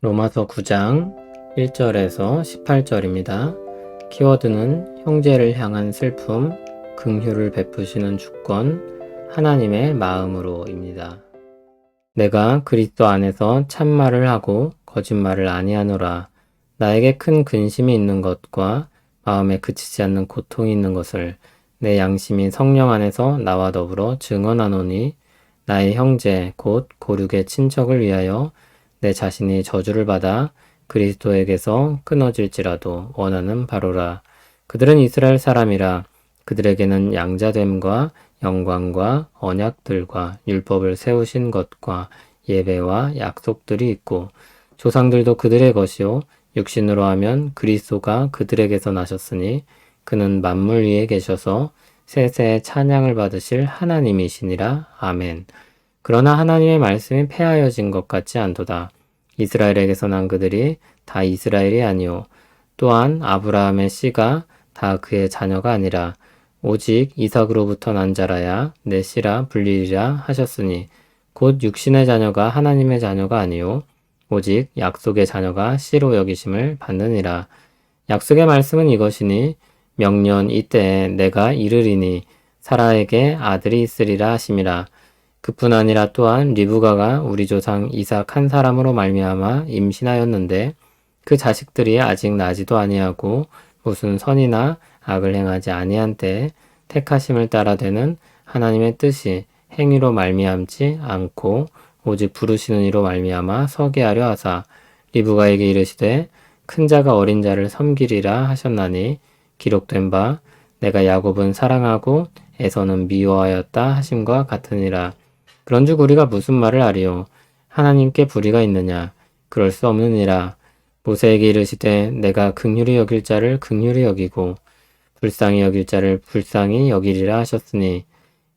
로마서 9장 1절에서 18절입니다. 키워드는 형제를 향한 슬픔, 긍휼을 베푸시는 주권, 하나님의 마음으로입니다. 내가 그리스도 안에서 참말을 하고 거짓말을 아니하노라. 나에게 큰 근심이 있는 것과 마음에 그치지 않는 고통이 있는 것을 내 양심이 성령 안에서 나와 더불어 증언하노니, 나의 형제 곧 고륙의 친척을 위하여 내 자신이 저주를 받아 그리스도에게서 끊어질지라도 원하는 바로라. 그들은 이스라엘 사람이라. 그들에게는 양자됨과 영광과 언약들과 율법을 세우신 것과 예배와 약속들이 있고, 조상들도 그들의 것이요 육신으로 하면 그리스도가 그들에게서 나셨으니 그는 만물 위에 계셔서 세세의 찬양을 받으실 하나님이시니라. 아멘. 그러나 하나님의 말씀이 폐하여진 것 같지 않도다. 이스라엘에게서 난 그들이 다 이스라엘이 아니요 또한 아브라함의 씨가 다 그의 자녀가 아니라 오직 이삭으로부터 난 자라야 내 씨라 불리리라 하셨으니, 곧 육신의 자녀가 하나님의 자녀가 아니요 오직 약속의 자녀가 씨로 여기심을 받느니라. 약속의 말씀은 이것이니, 명년 이때에 내가 이르리니 사라에게 아들이 있으리라 하심이라. 그뿐 아니라 또한 리브가가 우리 조상 이삭 한 사람으로 말미암아 임신하였는데, 그 자식들이 아직 나지도 아니하고 무슨 선이나 악을 행하지 아니한 때에 택하심을 따라 되는 하나님의 뜻이 행위로 말미암지 않고 오직 부르시는 이로 말미암아 서게 하려 하사, 리브가에게 이르시되 큰 자가 어린 자를 섬기리라 하셨나니, 기록된 바 내가 야곱은 사랑하고 에서는 미워하였다 하심과 같으니라. 그런즉 우리가 무슨 말을 하리요? 하나님께 불의가 있느냐? 그럴 수 없느니라. 모세에게 이르시되 내가 긍휼히 여길 자를 긍휼히 여기고 불쌍히 여길 자를 불쌍히 여기리라 하셨으니,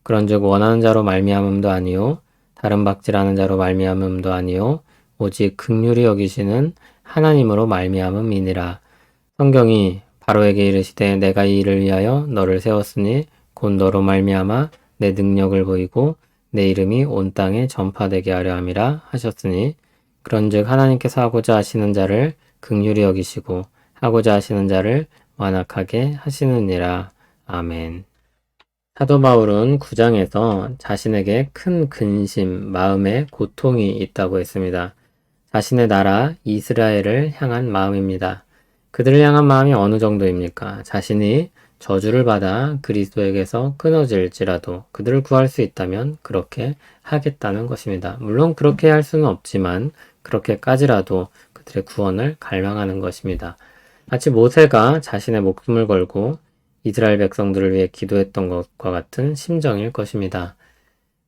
그런즉 원하는 자로 말미암음도 아니요 다른 박질하는 자로 말미암음도 아니요 오직 긍휼히 여기시는 하나님으로 말미암음이니라. 성경이 바로에게 이르시되 내가 이 일을 위하여 너를 세웠으니 곧 너로 말미암아 내 능력을 보이고 내 이름이 온 땅에 전파되게 하려 함이라 하셨으니, 그런즉 하나님께서 하고자 하시는 자를 긍휼히 여기시고 하고자 하시는 자를 완악하게 하시느니라. 아멘. 사도 바울은 9장에서 자신에게 큰 근심, 마음의 고통이 있다고 했습니다. 자신의 나라 이스라엘을 향한 마음입니다. 그들을 향한 마음이 어느 정도입니까? 자신이 저주를 받아 그리스도에게서 끊어질지라도 그들을 구할 수 있다면 그렇게 하겠다는 것입니다. 물론 그렇게 할 수는 없지만 그렇게까지라도 그들의 구원을 갈망하는 것입니다. 마치 모세가 자신의 목숨을 걸고 이스라엘 백성들을 위해 기도했던 것과 같은 심정일 것입니다.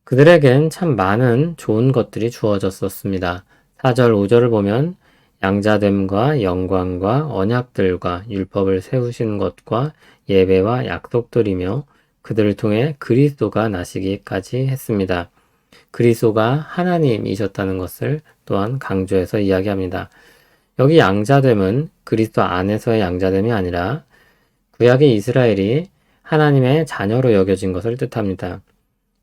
그들에겐 참 많은 좋은 것들이 주어졌었습니다. 4절, 5절을 보면 양자됨과 영광과 언약들과 율법을 세우신 것과 예배와 약속들이며 그들을 통해 그리스도가 나시기까지 했습니다. 그리스도가 하나님이셨다는 것을 또한 강조해서 이야기합니다. 여기 양자됨은 그리스도 안에서의 양자됨이 아니라 구약의 이스라엘이 하나님의 자녀로 여겨진 것을 뜻합니다.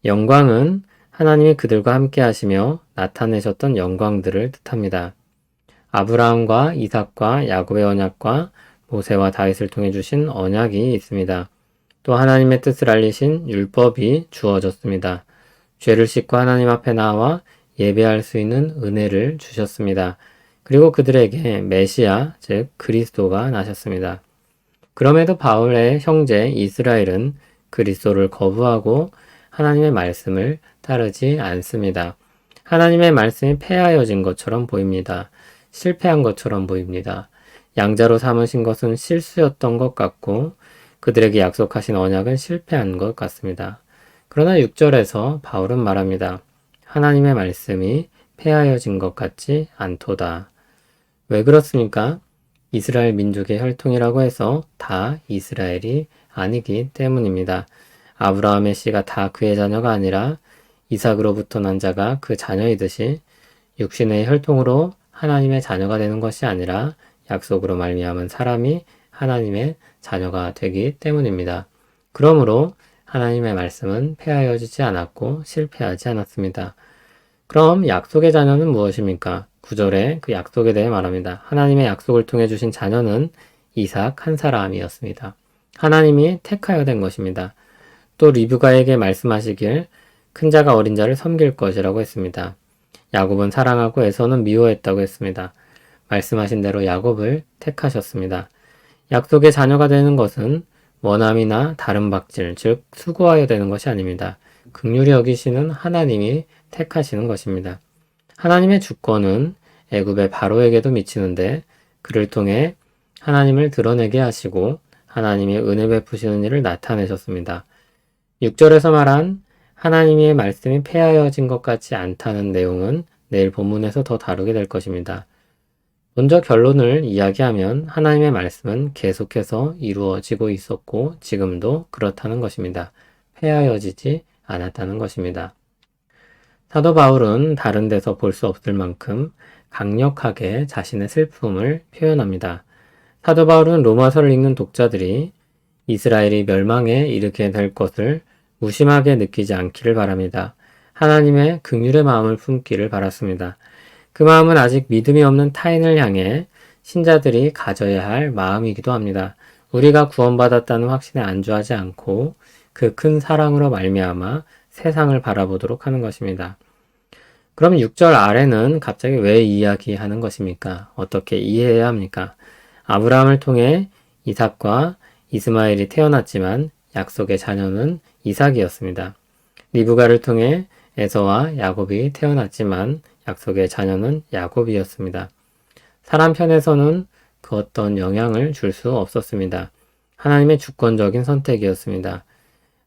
영광은 하나님이 그들과 함께 하시며 나타내셨던 영광들을 뜻합니다. 아브라함과 이삭과 야곱의 언약과 모세와 다윗을 통해 주신 언약이 있습니다. 또 하나님의 뜻을 알리신 율법이 주어졌습니다. 죄를 씻고 하나님 앞에 나와 예배할 수 있는 은혜를 주셨습니다. 그리고 그들에게 메시아, 즉 그리스도가 나셨습니다. 그럼에도 바울의 형제 이스라엘은 그리스도를 거부하고 하나님의 말씀을 따르지 않습니다. 하나님의 말씀이 폐하여진 것처럼 보입니다. 실패한 것처럼 보입니다. 양자로 삼으신 것은 실수였던 것 같고 그들에게 약속하신 언약은 실패한 것 같습니다. 그러나 6절에서 바울은 말합니다. 하나님의 말씀이 폐하여진 것 같지 않도다. 왜 그렇습니까? 이스라엘 민족의 혈통이라고 해서 다 이스라엘이 아니기 때문입니다. 아브라함의 씨가 다 그의 자녀가 아니라 이삭으로부터 난 자가 그 자녀이듯이 육신의 혈통으로 하나님의 자녀가 되는 것이 아니라 약속으로 말미암은 사람이 하나님의 자녀가 되기 때문입니다. 그러므로 하나님의 말씀은 폐하여지지 않았고 실패하지 않았습니다. 그럼 약속의 자녀는 무엇입니까? 9절에 그 약속에 대해 말합니다. 하나님의 약속을 통해 주신 자녀는 이삭 한 사람이었습니다. 하나님이 택하여 된 것입니다. 또 리브가에게 말씀하시길 큰 자가 어린 자를 섬길 것이라고 했습니다. 야곱은 사랑하고 에서는 미워했다고 했습니다. 말씀하신 대로 야곱을 택하셨습니다. 약속의 자녀가 되는 것은 원함이나 다른 박질, 즉 수고하여 되는 것이 아닙니다. 긍휼히 여기시는 하나님이 택하시는 것입니다. 하나님의 주권은 애굽의 바로에게도 미치는데 그를 통해 하나님을 드러내게 하시고 하나님의 은혜 베푸시는 일을 나타내셨습니다. 6절에서 말한 하나님의 말씀이 폐하여진 것 같지 않다는 내용은 내일 본문에서 더 다루게 될 것입니다. 먼저 결론을 이야기하면 하나님의 말씀은 계속해서 이루어지고 있었고 지금도 그렇다는 것입니다. 폐하여지지 않았다는 것입니다. 사도 바울은 다른 데서 볼 수 없을 만큼 강력하게 자신의 슬픔을 표현합니다. 사도 바울은 로마서를 읽는 독자들이 이스라엘이 멸망에 이르게 될 것을 무심하게 느끼지 않기를 바랍니다. 하나님의 긍휼의 마음을 품기를 바랐습니다. 그 마음은 아직 믿음이 없는 타인을 향해 신자들이 가져야 할 마음이기도 합니다. 우리가 구원받았다는 확신에 안주하지 않고 그 큰 사랑으로 말미암아 세상을 바라보도록 하는 것입니다. 그럼 6절 아래는 갑자기 왜 이야기하는 것입니까? 어떻게 이해해야 합니까? 아브라함을 통해 이삭과 이스마엘이 태어났지만 약속의 자녀는 이삭이었습니다. 리브가를 통해 에서와 야곱이 태어났지만 약속의 자녀는 야곱이었습니다. 사람 편에서는 그 어떤 영향을 줄 수 없었습니다. 하나님의 주권적인 선택이었습니다.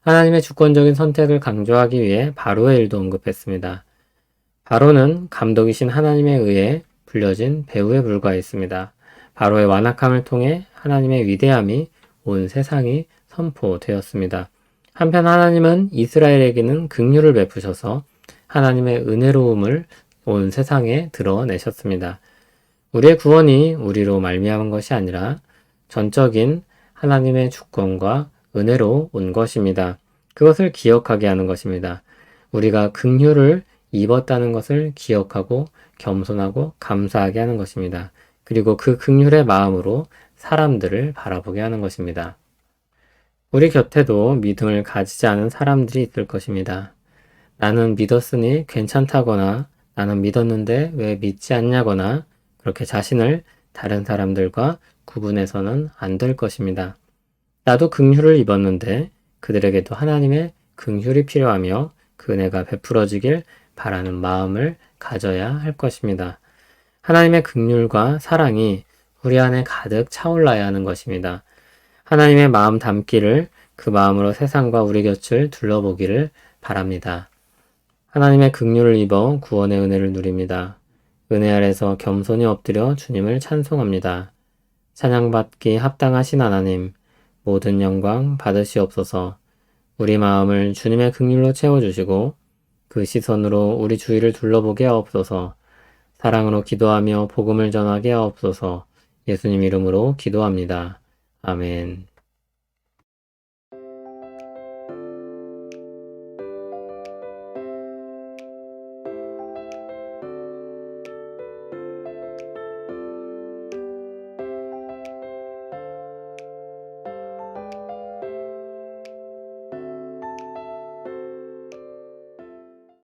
하나님의 주권적인 선택을 강조하기 위해 바로의 일도 언급했습니다. 바로는 감독이신 하나님에 의해 불려진 배후에 불과했습니다. 바로의 완악함을 통해 하나님의 위대함이 온 세상이 선포되었습니다. 한편 하나님은 이스라엘에게는 긍휼을 베푸셔서 하나님의 은혜로움을 온 세상에 드러내셨습니다. 우리의 구원이 우리로 말미암은 것이 아니라 전적인 하나님의 주권과 은혜로 온 것입니다. 그것을 기억하게 하는 것입니다. 우리가 긍휼을 입었다는 것을 기억하고 겸손하고 감사하게 하는 것입니다. 그리고 그 긍휼의 마음으로 사람들을 바라보게 하는 것입니다. 우리 곁에도 믿음을 가지지 않은 사람들이 있을 것입니다. 나는 믿었으니 괜찮다거나 나는 믿었는데 왜 믿지 않냐거나 그렇게 자신을 다른 사람들과 구분해서는 안 될 것입니다. 나도 긍휼을 입었는데 그들에게도 하나님의 긍휼이 필요하며 그 은혜가 베풀어지길 바라는 마음을 가져야 할 것입니다. 하나님의 긍휼과 사랑이 우리 안에 가득 차올라야 하는 것입니다. 하나님의 마음 담기를 그 마음으로 세상과 우리 곁을 둘러보기를 바랍니다. 하나님의 긍휼을 입어 구원의 은혜를 누립니다. 은혜 아래서 겸손히 엎드려 주님을 찬송합니다. 찬양받기 합당하신 하나님, 모든 영광 받으시옵소서. 우리 마음을 주님의 긍휼로 채워주시고 그 시선으로 우리 주위를 둘러보게 하옵소서. 사랑으로 기도하며 복음을 전하게 하옵소서. 예수님 이름으로 기도합니다. 아멘.